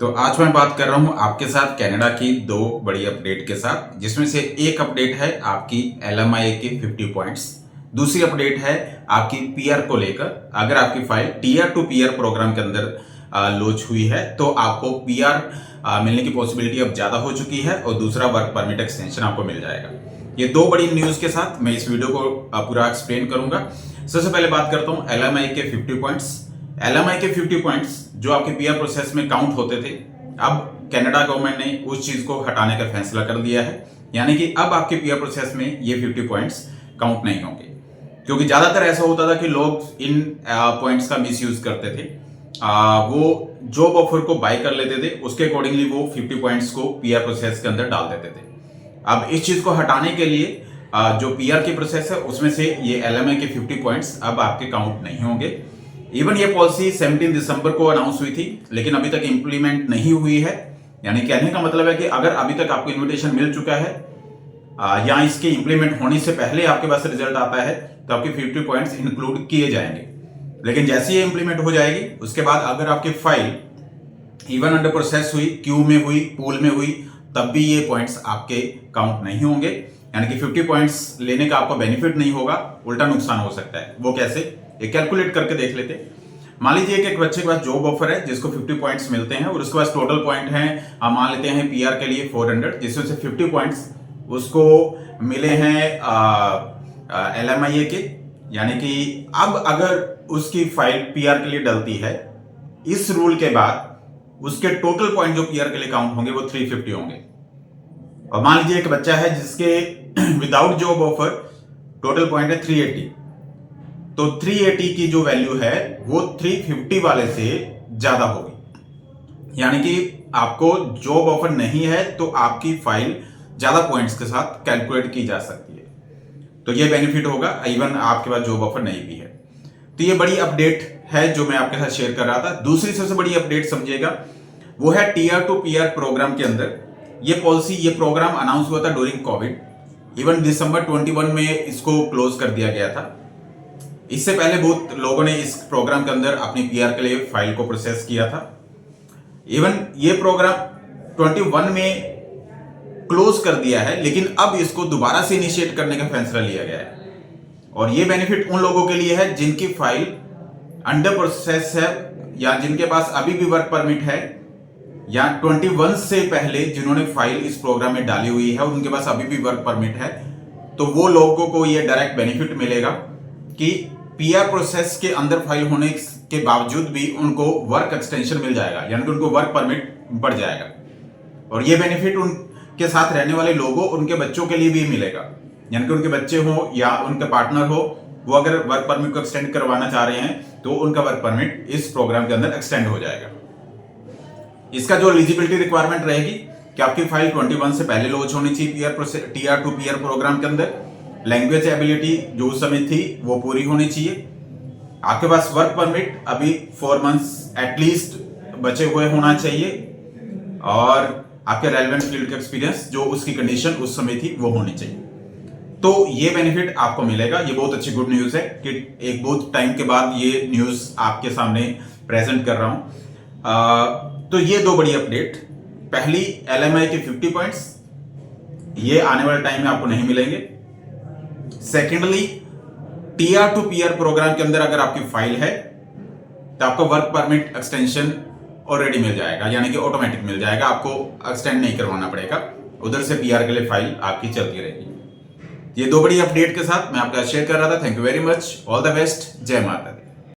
तो आज मैं बात कर रहा हूं आपके साथ कनाडा की दो बड़ी अपडेट के साथ, जिसमें से एक अपडेट है आपकी एलएमआई के 50 पॉइंट्स। दूसरी अपडेट है आपकी पीआर को लेकर। अगर आपकी file TR to PR program के अंदर लॉन्च हुई है तो आपको पीआर मिलने की पॉसिबिलिटी अब ज्यादा हो चुकी है और दूसरा वर्क परमिट एक्सटेंशन आपको मिल जाएगा। ये दो बड़ी न्यूज के साथ मैं इस वीडियो को पूरा एक्सप्लेन करूंगा। सबसे पहले बात करता हूं एलएमआई के 50 पॉइंट्स। एलएमआई के 50 पॉइंट्स जो आपके पीआर प्रोसेस में काउंट होते थे, अब कनाडा गवर्नमेंट ने उस चीज को हटाने का फैसला कर दिया है। यानी कि अब आपके पीआर प्रोसेस में ये 50 पॉइंट्स काउंट नहीं होंगे, क्योंकि ज्यादातर ऐसा होता था कि लोग इन पॉइंट्स का मिसयूज करते थे। वो जॉब ऑफर को बाय कर लेते थे, उसके अकॉर्डिंगली वो 50 पॉइंट्स को पीआर प्रोसेस के अंदर डाल देते थे। अब इस चीज को हटाने के लिए जो पीआर की प्रोसेस है उसमें से ये एलएमआई के 50 पॉइंट्स अब आपके काउंट नहीं होंगे। इवन ये पॉलिसी 17 दिसंबर को अनाउंस हुई थी, लेकिन अभी तक इंप्लीमेंट नहीं हुई है। यानी कहने का मतलब है कि अगर अभी तक आपको इन्विटेशन मिल चुका है या इसके इंप्लीमेंट होने से पहले आपके पास रिजल्ट आता है तो आपके 50 पॉइंट्स इंक्लूड किए जाएंगे। लेकिन जैसे ये इंप्लीमेंट हो जाएगी उसके बाद अगर आपकी फाइल इवन अंडर प्रोसेस हुई, क्यू में हुई, पूल में हुई, तब भी ये पॉइंट्स आपके काउंट नहीं होंगे। यानी कि 50 पॉइंट्स लेने का आपको बेनिफिट नहीं होगा, उल्टा नुकसान हो सकता है। वो कैसे, ये कैलकुलेट करके देख लेते हैं। मान लीजिए कि एक बच्चे के पास जॉब ऑफर है जिसको 50 पॉइंट्स मिलते हैं और उसके पास टोटल पॉइंट है, हम मान लेते हैं पीआर के लिए 400, जिसमें से 50 पॉइंट्स उसको मिले हैं एलएमआई के। यानी कि अब अगर उसकी फाइल पीआर के लिए डलती है, इस रूल के बाद उसके टोटल पॉइंट जो पीआर के लिए काउंट होंगे वो 350 होंगे। और मान लीजिए एक बच्चा है जिसके without job offer total point है 380, तो 380 की जो वैल्यू है वो 350 वाले से ज्यादा होगी। यानी कि आपको जॉब ऑफर नहीं है तो आपकी फाइल ज्यादा पॉइंट्स के साथ कैलकुलेट की जा सकती है, तो ये बेनिफिट होगा इवन आपके पास जॉब ऑफर नहीं भी है। तो ये बड़ी अपडेट है जो मैं आपके साथ शेयर कर रहा था। दूसरी सबसे बड़ी अपडेट समझिएगा, वो है टीआर टू पीआर प्रोग्राम के अंदर ये पॉलिसी, ये प्रोग्राम अनाउंस हुआ था ड्यूरिंग कोविड। इवन दिसंबर 21 में इसको क्लोज कर दिया गया था। इससे पहले बहुत लोगों ने इस प्रोग्राम के अंदर अपनी पीआर के लिए फाइल को प्रोसेस किया था। इवन ये प्रोग्राम 21 में क्लोज कर दिया है, लेकिन अब इसको दोबारा से इनिशिएट करने का फैसला लिया गया है। और ये बेनिफिट उन लोगों के लिए है जिनकी फाइल अंडर प्रोसेस है या जिनके पास अभी भी वर्क परमिट है, या 21 से पहले जिन्होंने फाइल इस प्रोग्राम में डाली हुई है उनके पास अभी भी वर्क परमिट है। तो वो लोगों को ये डायरेक्ट बेनिफिट मिलेगा कि पीआर प्रोसेस के अंदर फाइल होने के बावजूद भी उनको वर्क एक्सटेंशन मिल जाएगा, यानी कि उनको वर्क परमिट बढ़ जाएगा। और ये बेनिफिट उनके साथ रहने वाले लोगों, उनके बच्चों के लिए भी मिलेगा। यानी कि उनके बच्चे हो या उनके पार्टनर हो, वो अगर वर्क परमिट को एक्सटेंड करवाना चाह रहे हैं तो उनका वर्क परमिट इस प्रोग्राम के अंदर एक्सटेंड हो जाएगा। इसका जो एलिजिबिलिटी रिक्वायरमेंट रहेगी कि आपकी फाइल 21 से पहले लॉन्च होनी चाहिए टीआर टू पीआर प्रोग्राम के अंदर। लैंग्वेज एबिलिटी जो उस समय थी वो पूरी होनी चाहिए। आपके पास वर्क परमिट अभी 4 मंथ्स एटलीस्ट बचे हुए होना चाहिए, और आपके रेलेवेंट फील्ड का एक्सपीरियंस जो उसकी कंडीशन उस समय थी वो होनी चाहिए। तो ये बेनिफिट आपको मिलेगा। ये बहुत अच्छी गुड न्यूज है कि एक बहुत टाइम के बाद ये न्यूज आपके सामने प्रेजेंट कर रहा हूं। तो ये दो बड़ी अपडेट, पहली एलएमआई के 50 पॉइंट्स ये आने वाले टाइम में आपको नहीं मिलेंगे। Secondly TR to PR program के अंदर अगर आपकी फाइल है तो आपको वर्क परमिट एक्सटेंशन ऑलरेडी मिल जाएगा, यानी कि ऑटोमेटिक मिल जाएगा, आपको एक्सटेंड नहीं करवाना पड़ेगा। उधर से पीआर के लिए फाइल आपकी चलती रहेगी। ये दो बड़ी अपडेट के साथ मैं आपका शेयर कर रहा था। Thank you very much, all the best, जय माता दी।